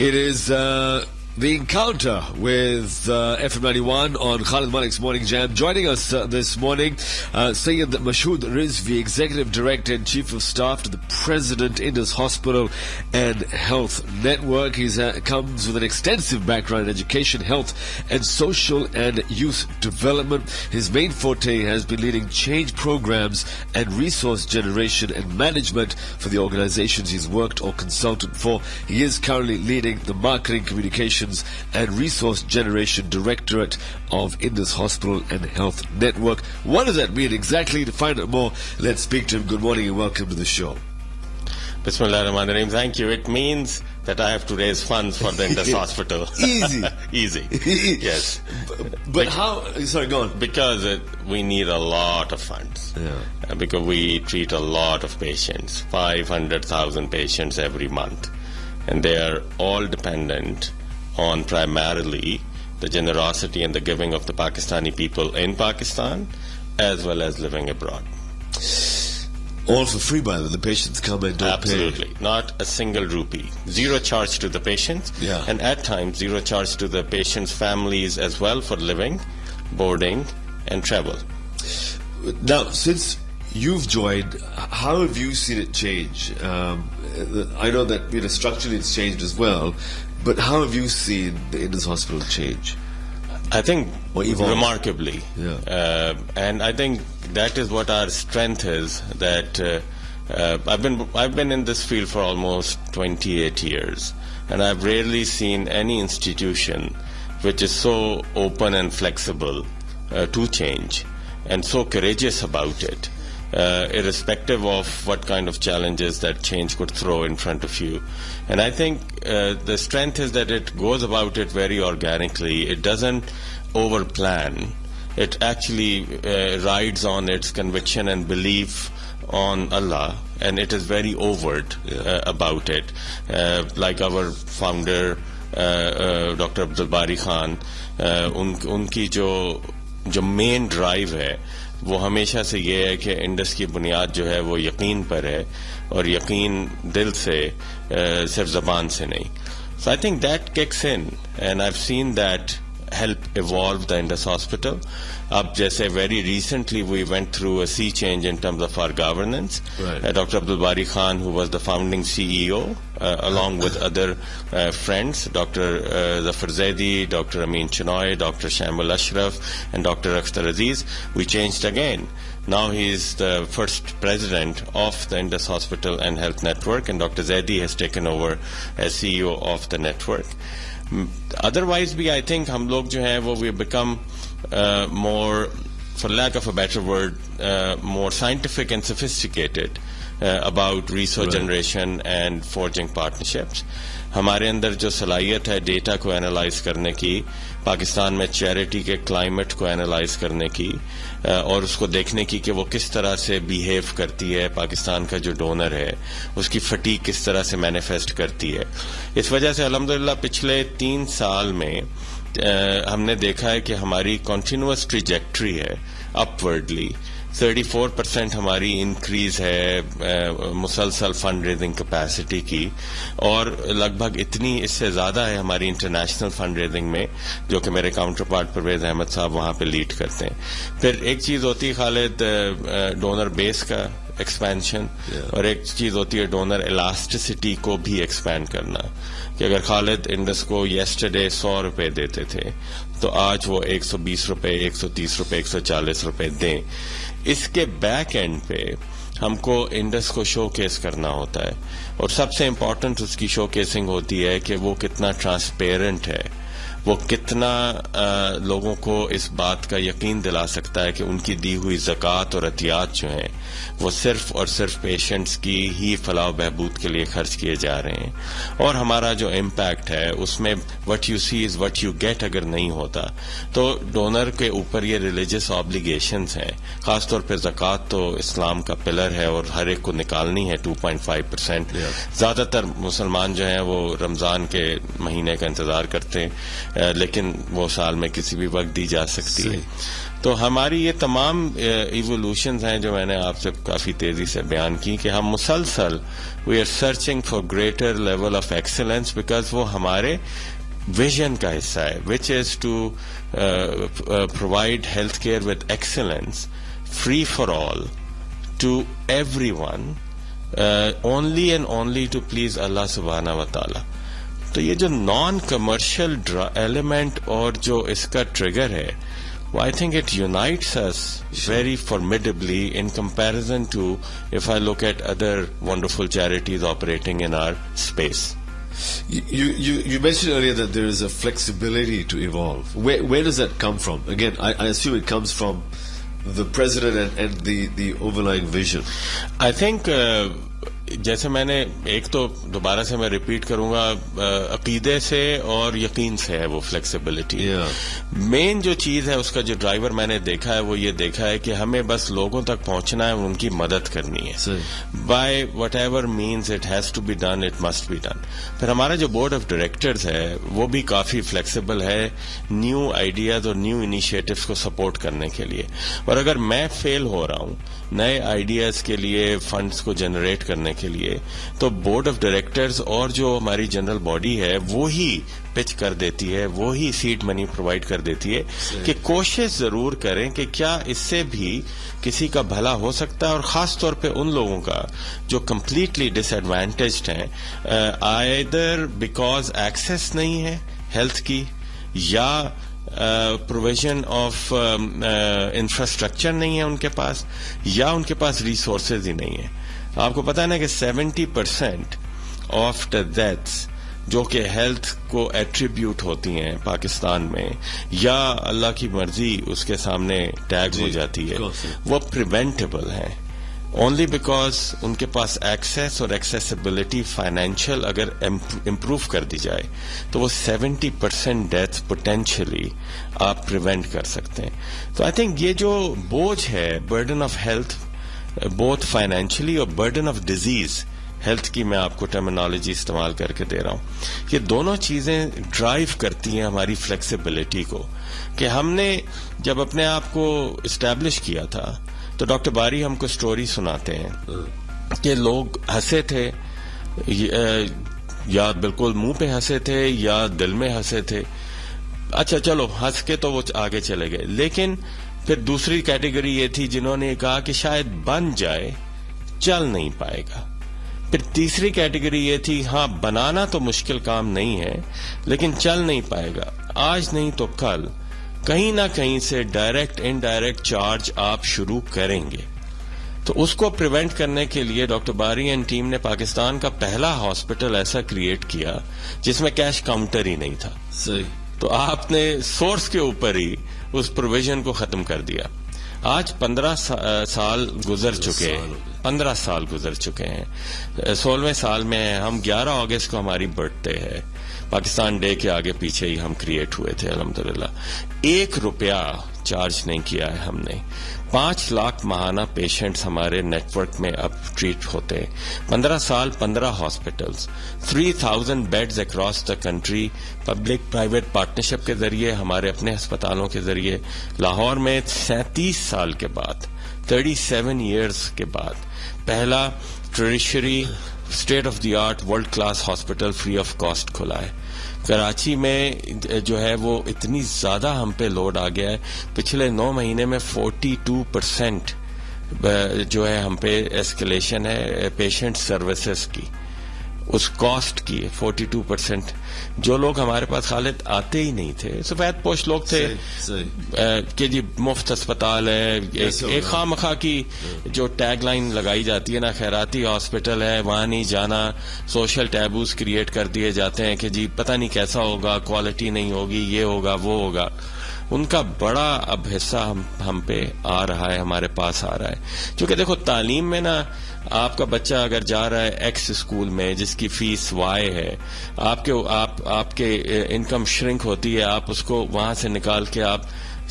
It is the encounter with FM 91 on Khalid Malik's Morning Jam. Joining us this morning, Syed Mashood Rizvi, Executive Director and Chief of Staff to the President, Indus Hospital and Health Network. He comes with an extensive background in education, health and social and youth development. His main forte has been leading change programs and resource generation and management for the organizations he's worked or consulted for. He is currently leading the Marketing, Communications and Resource Generation Directorate of Indus Hospital and Health Network. What does that mean exactly? To find out more, let's speak to him. Good morning and welcome to the show. Bismillah ar-Rahman ar-Rahim. Thank you. It means that I have to raise funds for the Indus Hospital. Easy. Easy. Yes. But how? Sorry, go on. Because we need a lot of funds. Yeah. Because we treat a lot of patients, 500,000 patients every month. And they are all dependent on primarily the generosity and the giving of the Pakistani people in Pakistan as well as living abroad. All for free, by the way. The patients come and don't Absolutely. pay. Not a single rupee. Zero charge to the patients. Yeah. And at times, zero charge to the patients' families as well for living, boarding, and travel. Now, since you've joined, how have you seen it change? I know that structurally it's changed as well, but how have you seen the Indus Hospital change? I think Or evolve? remarkably. Yeah. And I think that is what our strength is, that I've been in this field for almost 28 years, and I've rarely seen any institution which is so open and flexible to change and so courageous about it, irrespective of what kind of challenges that change could throw in front of you. And I think the strength is that it goes about it very organically. It doesn't overplan. It actually rides on its conviction and belief on Allah, and it is very overt about it. Like our founder, Dr. Abdul Bari Khan, unki jo main drive hai, وہ ہمیشہ سے یہ ہے کہ Indus کی بنیاد جو ہے وہ یقین پر ہے، اور یقین دل سے، صرف زبان سے نہیں. So I think that kicks in, and I've seen that help evolve the Indus Hospital. Ab jaise very recently we went through a sea change in terms of our governance. Right. Dr. Abdul Bari Khan, who was the founding CEO, along with other friends, Dr. Zafar Zaidi, Dr. Amin Chinoy, Dr. Shamul Ashraf, and Dr. Akhtar Aziz, we changed again. Now he is the first president of the Indus Hospital and Health Network, and Dr. Zaidi has taken over as CEO of the network. Otherwise بھی I think ہم لوگ جو ہیں وہ we become more, for lack of a better word, more scientific and sophisticated about resource generation and forging partnerships. ہمارے اندر جو صلاحیت ہے ڈیٹا کو اینالائز کرنے کی، پاکستان میں چیریٹی کے کلائمیٹ کو اینالائز کرنے کی، اور اس کو دیکھنے کی کہ وہ کس طرح سے بیہیو کرتی ہے، پاکستان کا جو ڈونر ہے اس کی فٹیگ کس طرح سے مینیفیسٹ کرتی ہے. اس وجہ سے الحمدللہ پچھلے 3 سال میں ہم نے دیکھا ہے کہ ہماری کنٹینیوس ٹریجیکٹری ہے اپورڈلی. 34% ہماری انکریز ہے مسلسل فنڈ ریزنگ کیپیسٹی کی، اور لگ بھگ اتنی اس سے زیادہ ہے ہماری انٹرنیشنل فنڈ ریزنگ میں، جو کہ میرے کاؤنٹر پارٹ پرویز احمد صاحب وہاں پہ لیڈ کرتے ہیں. پھر ایک چیز ہوتی ہے خالد ڈونر بیس کا ایکسپینشن، اور ایک چیز ہوتی ہے ڈونر الاسٹیسٹی کو بھی ایکسپینڈ کرنا، کہ اگر خالد انڈس کو یسٹرڈے 100 روپے دیتے تھے تو آج وہ 120 روپے، 130 روپے، 140 روپے دیں. اس کے بیک اینڈ پہ ہم کو انڈس کو شو کیس کرنا ہوتا ہے، اور سب سے امپورٹنٹ اس کی شو کیسنگ ہوتی ہے کہ وہ کتنا ٹرانسپیرنٹ ہے، وہ کتنا لوگوں کو اس بات کا یقین دلا سکتا ہے کہ ان کی دی ہوئی زکوٰۃ اور عطیات جو ہیں وہ صرف اور صرف پیشنٹس کی ہی فلاح و بہبود کے لیے خرچ کیے جا رہے ہیں. اور ہمارا جو امپیکٹ ہے اس میں what you see is what you get اگر نہیں ہوتا تو ڈونر کے اوپر یہ ریلیجس آبلیگیشنز ہیں. خاص طور پہ زکوٰۃ تو اسلام کا پلر ہے اور ہر ایک کو نکالنی ہے 2.5%. زیادہ تر مسلمان جو ہیں وہ رمضان کے مہینے کا انتظار کرتے ہیں، لیکن وہ سال میں کسی بھی وقت دی جا سکتی ہے. تو ہماری یہ تمام ایوولوشنز ہیں جو میں نے آپ سے کافی تیزی سے بیان کی کہ ہم مسلسل we are searching for greater level of excellence because وہ ہمارے ویژن کا حصہ ہے which is to provide health care with excellence free for all to everyone only and only to please Allah subhanahu wa ta'ala. تو یہ جو naan commercial element اور جو اس کا ٹریگر ہے I think it unites us very formidably in comparison to if I look at other wonderful charities operating in our space. You mentioned earlier that there is a flexibility to evolve. Where does that come from? Again, I assume it comes from the president and the overlying vision. I think جیسے میں نے ایک تو دوبارہ سے میں repeat کروں گا عقیدے سے اور یقین سے ہے وہ فلیکسیبلٹی. مین جو چیز ہے اس کا جو ڈرائیور میں نے دیکھا ہے وہ یہ دیکھا ہے کہ ہمیں بس لوگوں تک پہنچنا ہے, ان کی مدد کرنی ہے. By whatever means it has to be done, it must be done. پھر ہمارا جو بورڈ آف ڈائریکٹرز ہے وہ بھی کافی فلیکسیبل ہے نیو آئیڈیاز اور نیو انیشیٹوز کو سپورٹ کرنے کے لیے. اور اگر میں فیل ہو رہا ہوں نئے آئیڈیاز کے لیے فنڈز کو جنریٹ کرنے کے لیے تو بورڈ آف ڈائریکٹرز اور جو ہماری جنرل باڈی ہے وہی پچ کر دیتی ہے, وہی سیڈ منی پرووائڈ کر دیتی ہے کہ کوشش ضرور کریں کہ کیا اس سے بھی کسی کا بھلا ہو سکتا ہے, اور خاص طور پہ ان لوگوں کا جو کمپلیٹلی ڈس ایڈوانٹیجڈ ہیں آئیدر بیکاز ایکسیس نہیں ہے ہیلتھ کی یا پروویژن آف انفراسٹرکچر نہیں ہے ان کے پاس یا ان کے پاس ریسورسز ہی نہیں ہیں. آپ کو پتا ہے نا کہ 70% آف دا ڈیتھس جو کہ ہیلتھ کو ایٹریبیوٹ ہوتی ہیں پاکستان میں یا اللہ کی مرضی اس کے سامنے ٹیگ ہو جاتی ہے وہ پریونٹیبل ہیں اونلی بیکاز ان کے پاس ایکسیس اور ایکسیسیبلٹی فائنینشیل اگر امپروو کر دی جائے تو وہ 70% ڈیتھ پوٹینشلی آپ پریونٹ کر سکتے ہیں. تو آئی تھنک یہ جو بوجھ ہے burden of health both financially اور برڈن آف ڈیزیز ہیلتھ کی میں آپ کو ٹرمینالوجی استعمال کر کے دے رہا ہوں, یہ دونوں چیزیں ڈرائیو کرتی ہیں ہماری فلیکسیبلٹی کو. کہ ہم نے جب اپنے آپ کو اسٹیبلش کیا تھا تو ڈاکٹر باری ہم کو سٹوری سناتے ہیں کہ لوگ ہنسے تھے یا بالکل منہ پہ ہنسے تھے یا دل میں ہنسے تھے. اچھا چلو ہنس کے تو وہ آگے چلے گئے, لیکن پھر دوسری کیٹیگری یہ تھی جنہوں نے کہا کہ شاید بن جائے چل نہیں پائے گا. پھر تیسری کیٹیگری یہ تھی ہاں بنانا تو مشکل کام نہیں ہے لیکن چل نہیں پائے گا, آج نہیں تو کل کہیں نہ کہیں سے ڈائریکٹ انڈائریکٹ چارج آپ شروع کریں گے. تو اس کو پریونٹ کرنے کے لیے ڈاکٹر باری اینڈ ٹیم نے پاکستان کا پہلا ہاسپٹل ایسا کریٹ کیا جس میں کیش کاؤنٹر ہی نہیں تھا. تو آپ نے سورس کے اوپر ہی اس پروویژن کو ختم کر دیا. آج 15 سال گزر چکے ہیں, 15 سال گزر چکے ہیں, 16ویں سال میں ہم 11 اگست کو ہماری برتھ ڈے ہے. پاکستان ڈے کے آگے پیچھے ہی ہم کریٹ ہوئے تھے الحمدللہ. 1 روپیہ چارج نہیں کیا ہے ہم نے. 5 لاکھ ماہانہ پیشنٹس ہمارے نیٹ ورک میں اب ٹریٹ ہوتے ہیں. 15 سال 15 hospitals, 3000 beds across the country public private partnership کے ذریعے, ہمارے اپنے ہسپتالوں کے ذریعے. لاہور میں 37 سال کے بعد 37 ایئرس کے بعد پہلا tertiary state of the art world class hospital free of cost کھلا ہے. کراچی میں جو ہے وہ اتنی زیادہ ہم پہ لوڈ آ گیا ہے, پچھلے 9 مہینے میں 42% جو ہے ہم پہ ایسکلیشن ہے پیشنٹ سروسز کی, اس کاسٹ کی 42%. جو لوگ ہمارے پاس خالد آتے ہی نہیں تھے, سفید پوش لوگ تھے کہ جی مفت اسپتال ہے, ایک خواہ مخواہ کی جو ٹیگ لائن لگائی جاتی ہے نا خیراتی ہاسپٹل ہے وہاں نہیں جانا, سوشل ٹیبوز کریٹ کر دیے جاتے ہیں کہ جی پتہ نہیں کیسا ہوگا, کوالٹی نہیں ہوگی, یہ ہوگا وہ ہوگا. ان کا بڑا اب حصہ ہم پہ آ رہا ہے, ہمارے پاس آ رہا ہے. کیونکہ دیکھو تعلیم میں نا آپ کا بچہ اگر جا رہا ہے ایکس اسکول میں جس کی فیس وائی ہے, آپ کے انکم شرنک ہوتی ہے, آپ اس کو وہاں سے نکال کے آپ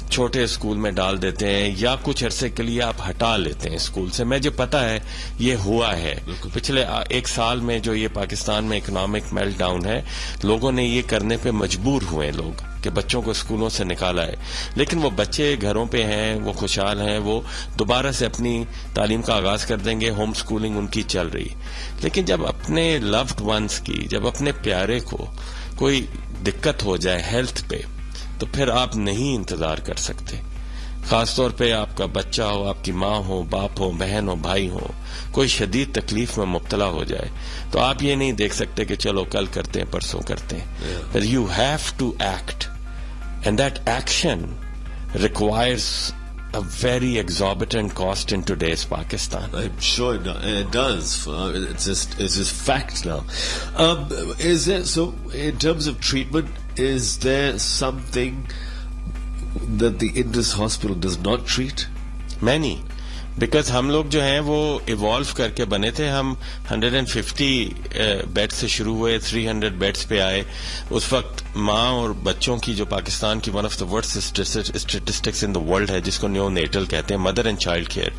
چھوٹے اسکول میں ڈال دیتے ہیں یا کچھ عرصے کے لیے آپ ہٹا لیتے ہیں اسکول سے. مجھے پتا ہے یہ ہوا ہے پچھلے 1 سال میں. جو یہ پاکستان میں اکنامک میلٹ ڈاؤن ہے, لوگوں نے یہ کرنے پہ مجبور ہوئے لوگ کہ بچوں کو اسکولوں سے نکالا ہے. لیکن وہ بچے گھروں پہ ہیں, وہ خوشحال ہیں, وہ دوبارہ سے اپنی تعلیم کا آغاز کر دیں گے. ہوم اسکولنگ ان کی چل رہی. لیکن جب اپنے لوڈ ونس کی, جب اپنے پیارے کو کوئی دقت ہو جائے ہیلتھ پہ, تو پھر آپ نہیں انتظار کر سکتے. خاص طور پہ آپ کا بچہ ہو, آپ کی ماں ہو, باپ ہو, بہن ہو, بھائی ہو, کوئی شدید تکلیف میں مبتلا ہو جائے تو آپ یہ نہیں دیکھ سکتے کہ چلو کل کرتے ہیں, پرسوں کرتے ہیں. But you have to act, and that action requires a very exorbitant cost in today's Pakistan. I'm sure it does. It's just fact now. Is there, so in terms of treatment, is there something that the Indus Hospital does not treat? Many. Because ہم لوگ جو ہیں وہ evolve کر کے بنے تھے. ہم 150 بیڈ سے شروع ہوئے, 300 بیڈس پہ آئے. اس وقت ماں اور بچوں کی جو پاکستان کی one of the worst statistics in the world ہے, جس کو نیو نیٹل کہتے ہیں, مدر اینڈ چائلڈ کیئر.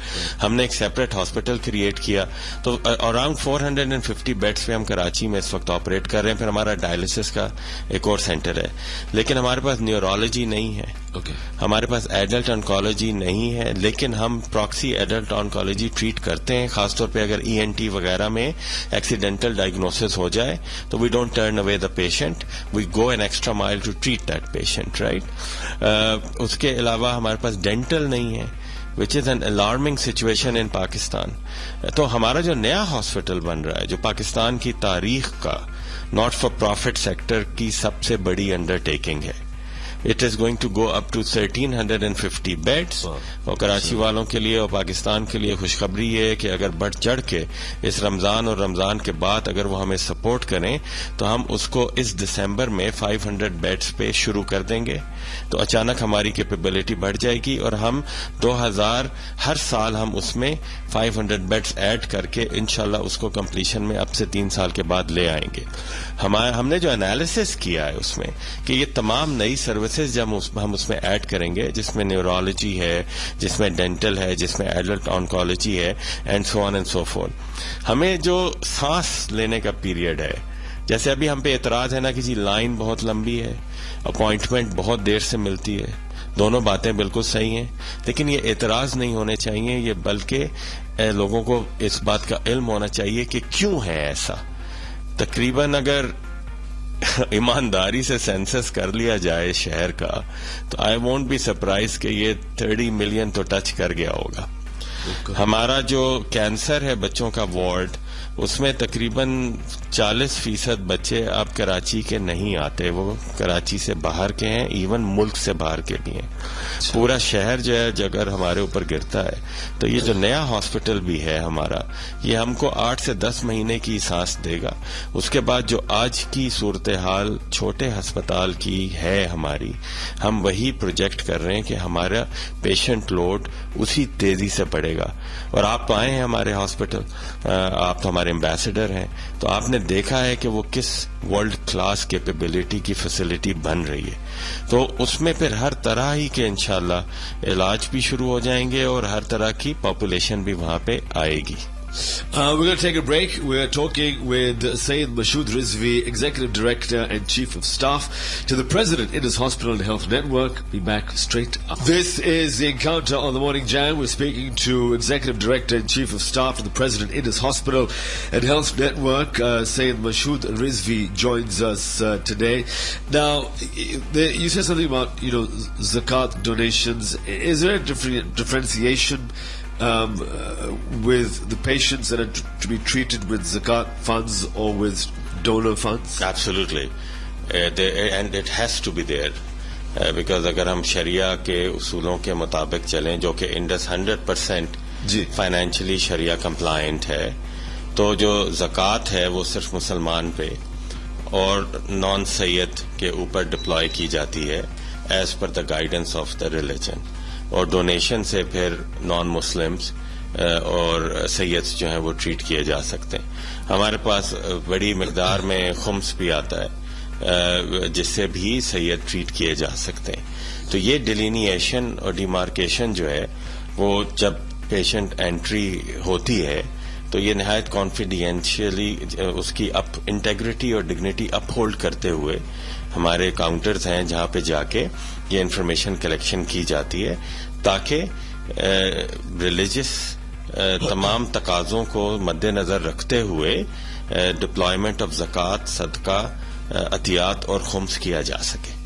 ہم نے ایک سیپریٹ ہاسپٹل کریٹ کیا. تو اراؤنڈ 450 بیڈس پہ ہم کراچی میں اس وقت آپریٹ کر رہے ہیں. پھر ہمارا ڈائلسس کا ایک اور سینٹر ہے. لیکن ہمارے پاس نیورولوجی نہیں ہے, ہمارے پاس ایڈلٹ آنکولوجی نہیں ہے. لیکن ہم پراکسی ایڈلٹ آنکولوجی ٹریٹ کرتے ہیں, خاص طور پہ اگر ENT وغیرہ میں ایکسیڈنٹل ڈائگنوسس ہو جائے تو we don't turn away the patient, we go an extra mile to treat that patient, right. اس کے علاوہ ہمارے پاس ڈینٹل نہیں ہے, which is an alarming situation in Pakistan. تو ہمارا جو نیا ہاسپٹل بن رہا ہے, جو پاکستان کی تاریخ کا ناٹ فار پروفٹ سیکٹر کی سب سے بڑی انڈرٹیکنگ ہے. It is going to go up to 1350 beds. اور کراچی والوں کے لیے اور پاکستان کے لیے خوشخبری یہ ہے کہ اگر بڑھ چڑھ کے اس رمضان اور رمضان کے بعد اگر وہ ہمیں سپورٹ کریں تو ہم اس کو اس دسمبر میں 500 بیڈس پہ شروع کر دیں گے. تو اچانک ہماری کیپیبلٹی بڑھ جائے گی اور ہم 2000 ہر سال ہم اس میں 500 بیڈس ایڈ کر کے انشاءاللہ اس کو کمپلیشن میں اب سے 3 سال کے بعد لے آئیں گے. ہم نے جو انالیسس کیا ہے اس میں کہ یہ تمام نئی سروسز جب ہم اس میں ایڈ کریں گے, جس میں نیورولوجی ہے, جس میں ڈینٹل ہے, جس میں ایڈلٹ آنکولوجی ہے, and so on and so forth. ہمیں جو سانس لینے کا پیریڈ ہے, جیسے ابھی ہم پہ اعتراض ہے نا کہ جی لائن بہت لمبی ہے, اپوائنٹمنٹ بہت دیر سے ملتی ہے, دونوں باتیں بالکل صحیح ہیں. لیکن یہ اعتراض نہیں ہونے چاہیے, یہ بلکہ لوگوں کو اس بات کا علم ہونا چاہیے کہ کیوں ہے ایسا. تقریباً اگر ایمانداری سے سینسس کر لیا جائے شہر کا تو آئی وونٹ بی سرپرائز کہ یہ 30 ملین تو ٹچ کر گیا ہوگا. ہمارا جو کینسر ہے بچوں کا وارڈ, اس میں تقریباً 40% بچے اب کراچی کے نہیں آتے, وہ کراچی سے باہر کے ہیں, ایون ملک سے باہر کے بھی ہیں. پورا شہر جو ہے اگر ہمارے اوپر گرتا ہے تو یہ جو نیا ہاسپٹل بھی ہے ہمارا, یہ ہم کو 8 سے 10 مہینے کی سانس دے گا. اس کے بعد جو آج کی صورتحال چھوٹے ہسپتال کی ہے ہماری, ہم وہی پروجیکٹ کر رہے ہیں کہ ہمارا پیشنٹ لوڈ اسی تیزی سے بڑھے گا. اور آپ تو آئے ہیں ہمارے ہاسپٹل, آپ تو ہمارے ایمبیسڈر ہیں, تو آپ نے دیکھا ہے کہ وہ کس ورلڈ کلاس کیپیبلٹی کی فیسلٹی بن رہی ہے. تو اس میں پھر ہر طرح ہی کے انشاءاللہ علاج بھی شروع ہو جائیں گے اور ہر طرح کی پاپولیشن بھی وہاں پہ آئے گی. We're going to take a break. We're talking with Syed Mashood Rizvi, Executive Director and Chief of Staff to the President in his Hospital and Health Network. Be back straight up. This is the Encounter on the Morning Jam. We're speaking to Executive Director and Chief of Staff to the President in his Hospital and Health Network. Syed Mashood Rizvi joins us today. Now, you said something about, zakat donations. Is there a differentiation with the patients that are to be treated with zakat funds or with donor funds? Absolutely. And it has to be there. Because اگر ہم شریعہ کے اصولوں کے مطابق چلیں, جو کہ Indus 100% financially شریعہ compliant ہے, تو جو زکوٰۃ ہے وہ صرف مسلمان پہ اور نان سید کے اوپر ڈپلوائے کی جاتی ہے as per the guidance of the religion. اور ڈونیشن سے پھر نان مسلمس اور سیدس جو ہیں وہ ٹریٹ کیے جا سکتے ہیں. ہمارے پاس بڑی مقدار میں خمس بھی آتا ہے جس سے بھی سید ٹریٹ کیے جا سکتے ہیں. تو یہ ڈیلینیشن اور ڈیمارکیشن جو ہے وہ جب پیشنٹ انٹری ہوتی ہے تو یہ نہایت کانفیڈینشیلی اس کی انٹیگریٹی اور ڈگنیٹی اپ ہولڈ کرتے ہوئے ہمارے کاؤنٹرز ہیں جہاں پہ جا کے یہ انفارمیشن کلیکشن کی جاتی ہے تاکہ ریلیجس تمام تقاضوں کو مد نظر رکھتے ہوئے ڈپلائمنٹ آف زکوٰۃ، صدقہ، عطیات اور خمس کیا جا سکے.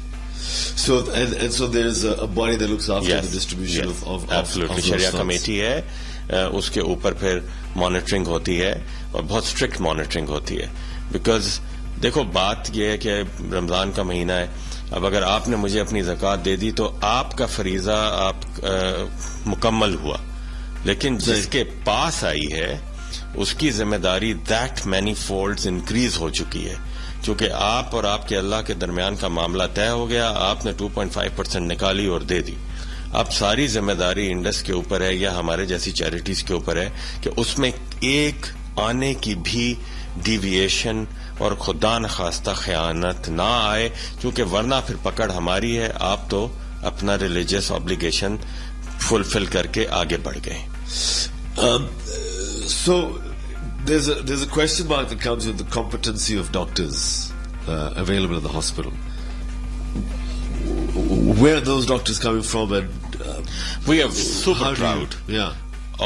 So there is a body that looks after the distribution of absolutely. شریعہ کمیٹی ہے، اس کے اوپر پھر مانیٹرنگ ہوتی ہے اور بہت اسٹرکٹ مانیٹرنگ ہوتی ہے. بیکاز دیکھو بات یہ ہے کہ رمضان کا مہینہ ہے، اب اگر آپ نے مجھے اپنی زکوٰۃ دے دی تو آپ کا فریضہ آپ مکمل ہوا، لیکن جس کے پاس آئی ہے اس کی ذمہ داری دیٹ مینی فولڈز انکریز ہو چکی ہے. چونکہ آپ اور آپ کے اللہ کے درمیان کا معاملہ طے ہو گیا، آپ نے 2.5% نکالی اور دے دی. اب ساری ذمہ داری انڈس کے اوپر ہے یا ہمارے جیسی چیریٹیز کے اوپر ہے کہ اس میں ایک آنے کی بھی ڈیویشن اور خدا نخواستہ خیانت نہ آئے، کیونکہ ورنہ پھر پکڑ ہماری ہے. آپ تو اپنا ریلیجیس آبلیگیشن فلفل کر کے آگے بڑھ گئے. So there's a question mark that comes with the competency of doctors available in the hospital. Where are those doctors coming from? And we are super proud yeah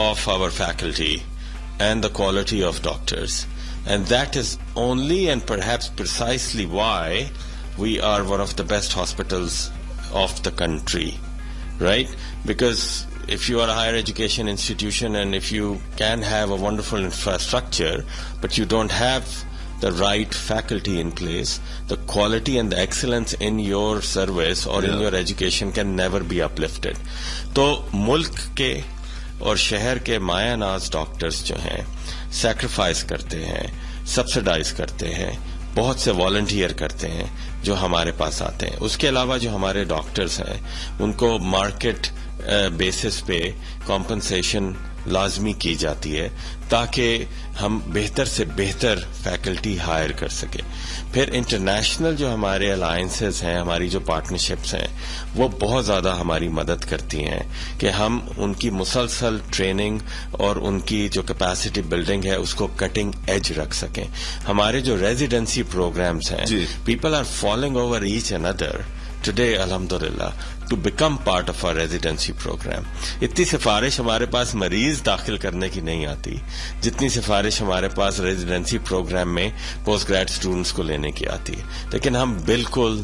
of our faculty and the quality of doctors, and that is only and perhaps precisely why we are one of the best hospitals of the country, right? Because if you are a higher education institution and if you can have a wonderful infrastructure but you don't have the right faculty in place, the quality and the excellence in your service or in your education can never be uplifted. تو ملک کے اور شہر کے مایہ ناز doctors جو ہیں sacrifice کرتے ہیں، subsidise کرتے ہیں، بہت سے والنٹیئر کرتے ہیں جو ہمارے پاس آتے ہیں. اس کے علاوہ جو ہمارے ڈاکٹرز ہیں ان کو مارکیٹ بیسس پہ کمپنسیشن لازمی کی جاتی ہے تاکہ ہم بہتر سے بہتر فیکلٹی ہائر کر سکیں. پھر انٹرنیشنل جو ہمارے الائنسز ہیں، ہماری جو پارٹنرشپس ہیں، وہ بہت زیادہ ہماری مدد کرتی ہیں کہ ہم ان کی مسلسل ٹریننگ اور ان کی جو کیپیسٹی بلڈنگ ہے اس کو کٹنگ ایج رکھ سکیں. ہمارے جو ریزیڈنسی پروگرامز ہیں، people are following over each and other today الحمدللہ to become part of our residency program. اتنی سفارش ہمارے پاس مریض داخل کرنے کی نہیں آتی جتنی سفارش ہمارے پاس ریزیڈنسی پروگرام میں پوسٹ گریڈ اسٹوڈنٹس کو لینے کی آتی ہے. لیکن ہم بالکل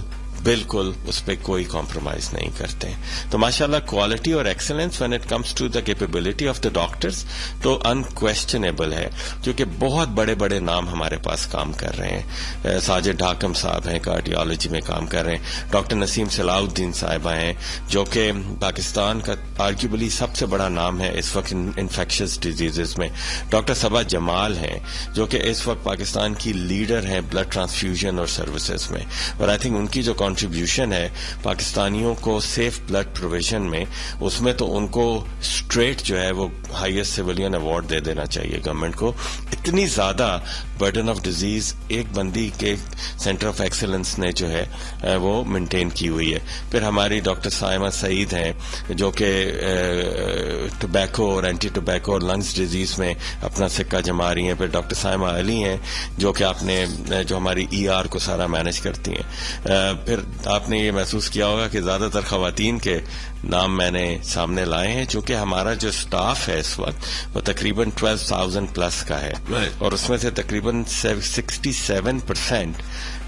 اس پہ کوئی کمپرومائز نہیں کرتے. تو ماشاءاللہ کوالٹی اور excellence when it comes to the capability of the doctors تو انکویسچنیبل ہے، کیونکہ بہت بڑے بڑے نام ہمارے پاس کام کر رہے ہیں. ساجد ڈھاکم صاحب ہیں، کارڈیالوجی میں کام کر رہے ہیں. ڈاکٹر نسیم صلاح الدین صاحبہ ہیں جو کہ پاکستان کا آرگیوبلی سب سے بڑا نام ہے اس وقت انفیکشس ڈیزیزز میں. ڈاکٹر صبا جمال ہیں جو کہ اس وقت پاکستان کی لیڈر ہیں بلڈ ٹرانسفیوژن اور سروسز میں، اور آئی تھنک ان کی جو کنٹریبیوشن ہے پاکستانیوں کو سیف بلڈ پروویژن میں، اس میں تو ان کو اسٹریٹ جو ہے وہ ہائیسٹ سویلین ایوارڈ دے دینا چاہیے گورنمنٹ کو. اتنی زیادہ برڈن آف ڈیزیز ایک بندی کے سینٹر آف ایکسلنس نے جو ہے وہ مینٹین کی ہوئی ہے. پھر ہماری ڈاکٹر سائمہ سعید ہیں جو کہ ٹوبیکو اور اینٹی ٹوبیکو اور لنگس ڈیزیز میں اپنا سکہ جما رہی ہیں. پھر ڈاکٹر سائمہ علی ہیں جو کہ آپ نے جو ہماری ER کو سارا مینج کرتی ہیں. پھر آپ نے یہ محسوس کیا ہوگا کہ زیادہ تر خواتین کے نام میں نے سامنے لائے ہیں، چونکہ ہمارا جو اسٹاف ہے اس وقت وہ تقریباً 12,000 پلس کا ہے، اور اس میں سے تقریباً 67%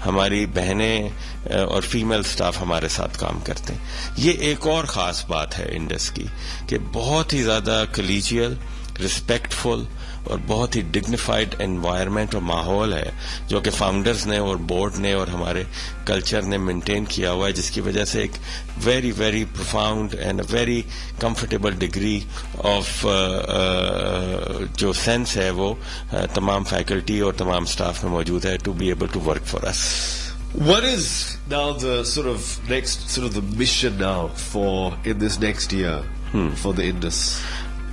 ہماری بہنیں اور فیمیل سٹاف ہمارے ساتھ کام کرتے ہیں. یہ ایک اور خاص بات ہے انڈس کی کہ بہت ہی زیادہ کلیجیل، ریسپیکٹفل اور بہت ہی ڈگنیفائڈ انوائرمنٹ اور ماحول ہے جو کہ فاؤنڈرز نے اور بورڈ نے اور ہمارے کلچر نے مینٹین کیا ہوا ہے، جس کی وجہ سے ایک very very profound and a very comfortable degree of جو سینس ہے وہ تمام فیکلٹی اور تمام اسٹاف میں موجود ہے to be able to work for us. What is now the sort of the mission now for in this next year for the Indus?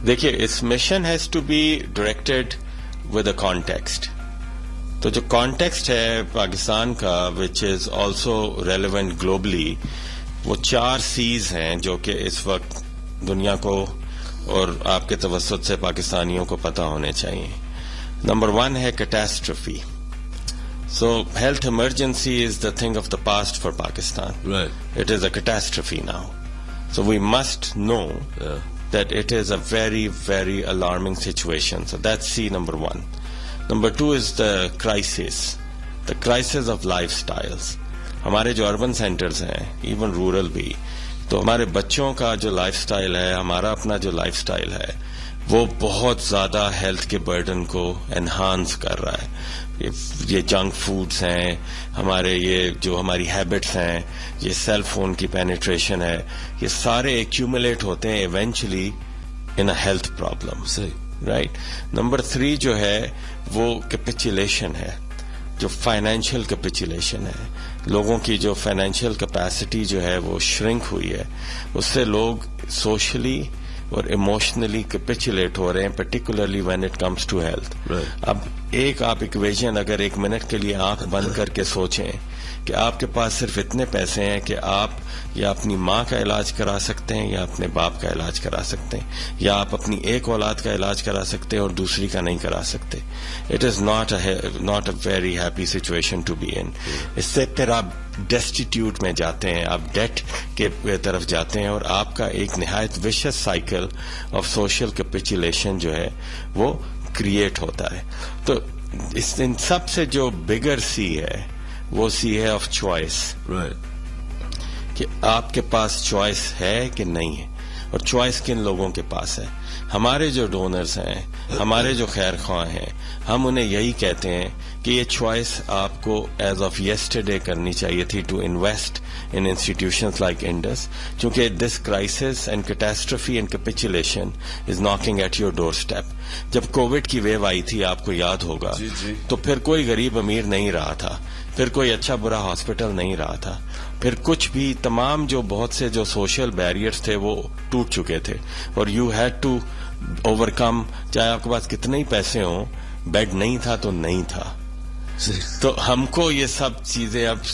دیکھیے اس mission has to be directed with a context. تو جو context ہے پاکستان کا which is also relevant globally, وہ 4 C's ہیں جو کہ اس وقت دنیا کو اور آپ کے توسط سے پاکستانیوں کو پتہ ہونے چاہیے. نمبر 1 ہے catastrophe. So health emergency is the thing of the past for Pakistan. Right. It is a catastrophe now. So we must know that it is a very, very alarming situation. So that's C, number 1. Number 2 is the crisis. The crisis of lifestyles. ہمارے جو urban centres ہیں, even rural بھی, تو ہمارے بچوں کا جو life style ہے, ہمارا اپنا جو لائف سٹائل ہے, وہ بہت زیادہ ہیلتھ کے برڈن کو انہانس کر رہا ہے. یہ جنک فوڈز ہیں, ہمارے یہ جو ہماری ہیبٹس ہیں, یہ سیل فون کی پینیٹریشن ہے, یہ سارے ایکیومولیٹ ہوتے ہیں ایونچولی ان اے ہیلتھ پرابلم. رائٹ. نمبر 3 جو ہے وہ کیپیچولیشن ہے, جو فائنینشیل کیپیچولیشن ہے. لوگوں کی جو فائنینشیل کیپیسٹی جو ہے وہ شرنک ہوئی ہے, اس سے لوگ سوشلی اور ایموشنلی کیپیچولیٹ ہو رہے ہیں, particularly when it comes to health. اب آپ ایکویژن اگر 1 منٹ کے لیے آنکھ بند کر کے سوچیں کہ آپ کے پاس صرف اتنے پیسے ہیں کہ آپ یا اپنی ماں کا علاج کرا سکتے ہیں یا اپنے باپ کا علاج کرا سکتے ہیں, یا آپ اپنی ایک اولاد کا علاج کرا سکتے ہیں اور دوسری کا نہیں کرا سکتے. It is not a very happy situation to be in. اس سے پھر آپ ڈیسٹیٹیوٹ میں جاتے ہیں, آپ ڈیٹ کے طرف جاتے ہیں, اور آپ کا ایک نہایت ویشس سائیکل آف سوشل کیپیچولیشن جو ہے وہ کریٹ ہوتا ہے. تو ان سب سے جو بگر سی ہے وہ سی ہے آف چوائس. کہ آپ کے پاس چوائس ہے کہ نہیں ہے, اور چوائس کن لوگوں کے پاس ہے. ہمارے جو ڈونرز ہیں, ہمارے جو خیر خواہ ہیں, ہم انہیں یہی کہتے ہیں کہ یہ چوائس آپ کو ایز آف یسٹرڈے کرنی چاہیے تھی to invest in institutions like Indus, چونکہ this crisis and catastrophe and capitulation is knocking at your doorstep. جب کووڈ کی ویو آئی تھی, آپ کو یاد ہوگا, تو پھر کوئی غریب امیر نہیں رہا تھا, پھر کوئی اچھا برا ہاسپٹل نہیں رہا تھا, پھر کچھ بھی, تمام جو بہت سے جو سوشل بیریئرز تھے وہ ٹوٹ چکے تھے, اور یو ہیڈ ٹو اوور کم. چاہے آپ کے پاس کتنے ہی پیسے ہوں, بیڈ نہیں تھا تو نہیں تھا. تو ہم کو یہ سب چیزیں اب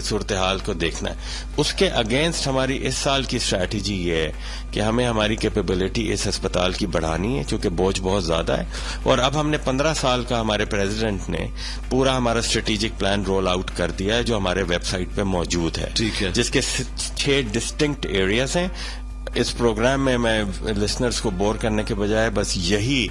صورتحال کو دیکھنا ہے. اس کے اگینسٹ ہماری اس سال کی اسٹریٹجی یہ ہے کہ ہمیں ہماری کیپیبلٹی اس اسپتال کی بڑھانی ہے, کیونکہ بوجھ بہت زیادہ ہے. اور اب ہم نے 15 سال کا, ہمارے پریزیڈنٹ نے پورا ہمارا اسٹریٹجک پلان رول آؤٹ کر دیا ہے, جو ہمارے ویب سائٹ پہ موجود ہے, جس کے 6 ڈسٹنکٹ ایریاز ہیں. اس پروگرام میں لسنرز کو بور کرنے کے بجائے بس یہی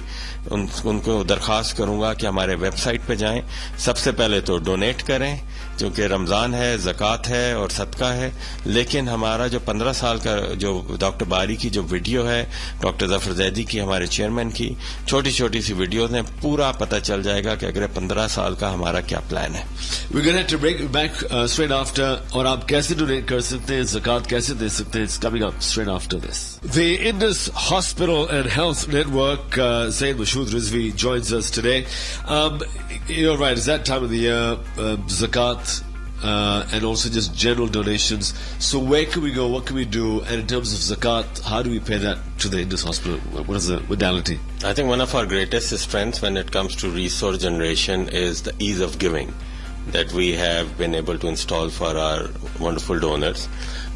ان کو درخواست کروں گا کہ ہمارے ویب سائٹ پہ جائیں. سب سے پہلے تو ڈونیٹ کریں, چونکہ رمضان ہے, زکوٰۃ ہے اور صدقہ ہے. لیکن ہمارا جو 15 سال کا جو ڈاکٹر باری کی جو ویڈیو ہے, ڈاکٹر ظفر زیدی کی, ہمارے چیئرمین کی چھوٹی چھوٹی سی ویڈیوز ہیں, پورا پتہ چل جائے گا کہ اگلے 15 سال کا ہمارا کیا پلان ہے. We're going to have to break back straight after. اور آپ کیسے ڈونیٹ کر سکتے ہیں, زکوٰۃ کیسے دے سکتے ہیں, it's coming up straight after this. The Indus Hospital and Health Network, Sayyid Mashood Rizvi joins us today. You're right, it's that time of the year, zakat, and also just general donations. So where can we go, what can we do, and in terms of zakat, how do we pay that to the Indus Hospital? What is the modality? I think one of our greatest strengths when it comes to resource generation is the ease of giving that we have been able to install for our wonderful donors.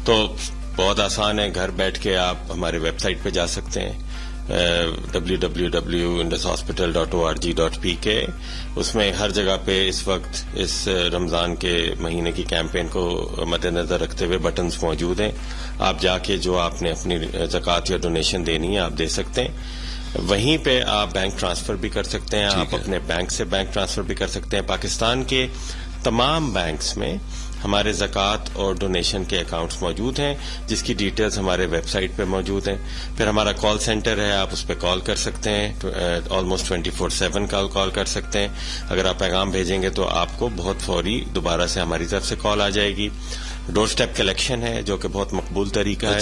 تو بہت آسان ہے, گھر بیٹھ کے آپ ہمارے web site پہ جا سکتے ہیں, www.indushospital.org.pk. اس میں ہر جگہ پہ اس وقت اس رمضان کے مہینے کی کیمپین کو مد نظر رکھتے ہوئے بٹنز موجود ہیں. آپ جا کے جو آپ نے اپنی زکوٰۃ یا ڈونیشن دینی ہے آپ دے سکتے ہیں. وہیں پہ آپ بینک ٹرانسفر بھی کر سکتے ہیں, آپ اپنے بینک سے بینک ٹرانسفر بھی کر سکتے ہیں. پاکستان کے تمام بینکس میں ہمارے زکوٰۃ اور ڈونیشن کے اکاؤنٹس موجود ہیں, جس کی ڈیٹیلز ہمارے ویب سائٹ پہ موجود ہیں. پھر ہمارا کال سینٹر ہے, آپ اس پہ کال کر سکتے ہیں, آلموسٹ 24/7 کال کر سکتے ہیں. اگر آپ پیغام بھیجیں گے تو آپ کو بہت فوری دوبارہ سے ہماری طرف سے کال آ جائے گی. ڈور اسٹیپ کلیکشن ہے جو کہ بہت مقبول طریقہ ہے.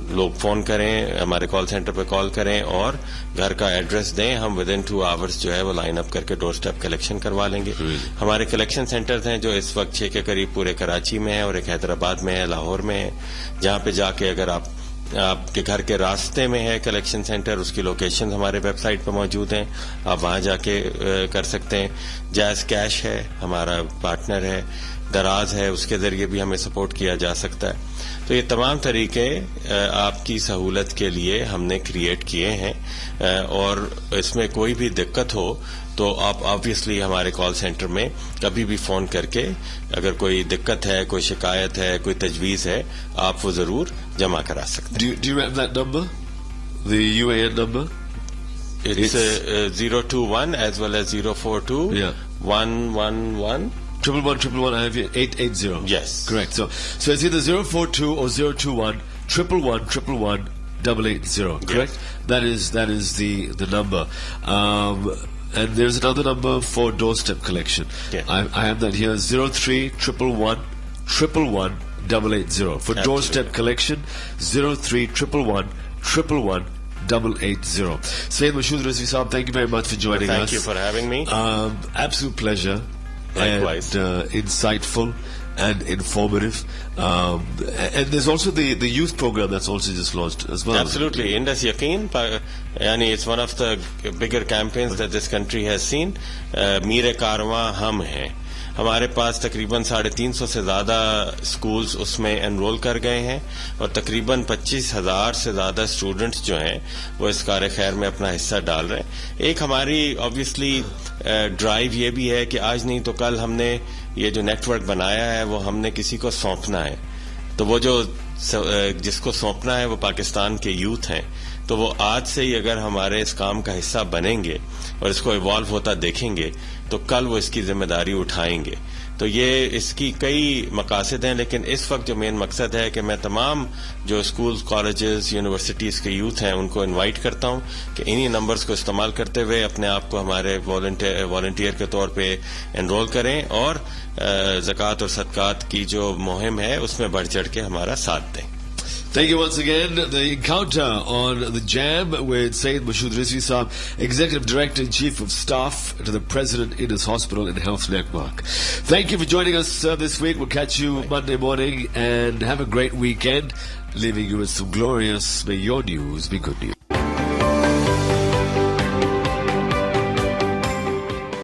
لوگ فون کریں, ہمارے کال سینٹر پہ کال کریں اور گھر کا ایڈریس دیں, ہم ود ان 2 hours جو ہے وہ لائن اپ کر کے ڈور اسٹیپ کلیکشن کروا لیں گے. ہمارے کلیکشن سینٹرز ہیں جو اس وقت 6 کے قریب پورے کراچی میں ہے, اور ایک حیدرآباد میں ہے, لاہور میں ہے, جہاں پہ جا کے اگر آپ کے گھر کے راستے میں ہے کلیکشن سینٹر, اس کی لوکیشن ہمارے ویب سائٹ پہ موجود ہیں, آپ وہاں جا کے کر سکتے ہیں. جائز کیش ہے, ہمارا پارٹنر ہے, دراز ہے اس کے ذریعے بھی ہمیں سپورٹ کیا جا سکتا ہے. تو یہ تمام طریقے آپ کی سہولت کے لیے ہم نے کریٹ کیے ہیں, اور اس میں کوئی بھی دقت ہو تو آپ آبویسلی ہمارے کال سینٹر میں کبھی بھی فون کر کے اگر کوئی دقت ہے, کوئی شکایت ہے, کوئی تجویز ہے, آپ وہ ضرور جمع کرا سکتے ہیں. Do you remember that number? The UAN number? It's 021 as well as 042 Yeah. 111. 111, I have here 880. Yes. Correct. So it's either 042 or 021 111 880. Correct. Yes. That is the number. And there's another number for doorstep collection. Yeah. I have that here 03 111 880 for doorstep collection. 03 111 880. Sayyid Mashood Rizvi Saab, thank you very much for joining us. Thank you for having me. Absolute pleasure. Likewise. And insightful and informative. And there's also the youth program that's also just launched as well. Absolutely. Indus Yaqeen, it's one of the bigger campaigns that this country has seen. Meere Karwan hum hain. ہمارے پاس تقریباً 350 سے زیادہ schools اس میں انرول کر گئے ہیں, اور تقریباً 25,000 سے زیادہ اسٹوڈنٹس جو ہیں وہ اس کار خیر میں اپنا حصہ ڈال رہے ہیں. ایک ہماری آبویسلی ڈرائیو یہ بھی ہے کہ آج نہیں تو کل ہم نے یہ جو نیٹ ورک بنایا ہے وہ ہم نے کسی کو سونپنا ہے, تو وہ جو جس کو سونپنا ہے وہ پاکستان کے یوتھ ہیں. تو وہ آج سے ہی اگر ہمارے اس کام کا حصہ بنیں گے اور اس کو ایوالو ہوتا دیکھیں گے تو کل وہ اس کی ذمہ داری اٹھائیں گے. تو یہ اس کی کئی مقاصد ہیں, لیکن اس وقت جو مین مقصد ہے کہ میں تمام جو اسکولز, کالجز, یونیورسٹیز کے یوتھ ہیں ان کو انوائٹ کرتا ہوں کہ انہی نمبرز کو استعمال کرتے ہوئے اپنے آپ کو ہمارے والنٹیئر کے طور پہ انرول کریں, اور زکوٰۃ اور صدقات کی جو مہم ہے اس میں بڑھ چڑھ کے ہمارا ساتھ دیں. Thank you once again. The encounter on the Jam with Sayyid Mashood Rizvi Saab, Executive Director and Chief of Staff to the President in his Hospital and Health Network. Thank you for joining us this week. We'll catch you Monday morning, and have a great weekend. Leaving you with some glorious, may your news be good news.